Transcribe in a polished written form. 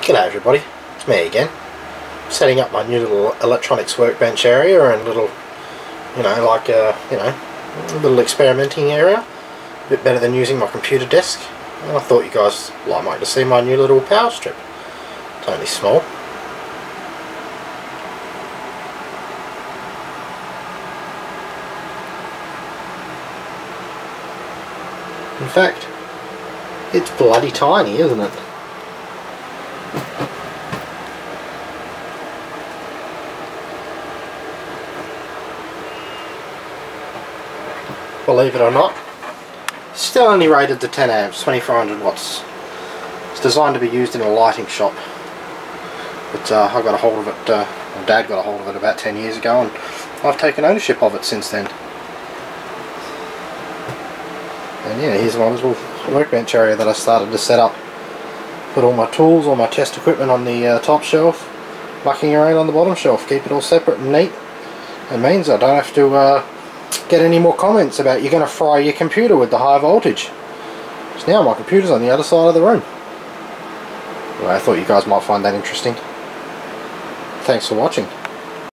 G'day everybody, it's me again. Setting up my new little electronics workbench area and little, a little experimenting area. A bit better than using my computer desk. And I thought you guys might to see my new little power strip. It's only small. In fact, it's bloody tiny, isn't it? Believe it or not, still only rated to 10 amps, 2400 watts. It's designed to be used in a lighting shop, but I got a hold of it, my dad got a hold of it about 10 years ago, and I've taken ownership of it since then. And yeah, here's my little workbench area that I started to set up. Put all my tools, all my test equipment on the top shelf, mucking around on the bottom shelf, keep it all separate and neat. It means I don't have to get any more comments about you're going to fry your computer with the high voltage. So now my computer's on the other side of the room. Well, I thought you guys might find that interesting. Thanks for watching.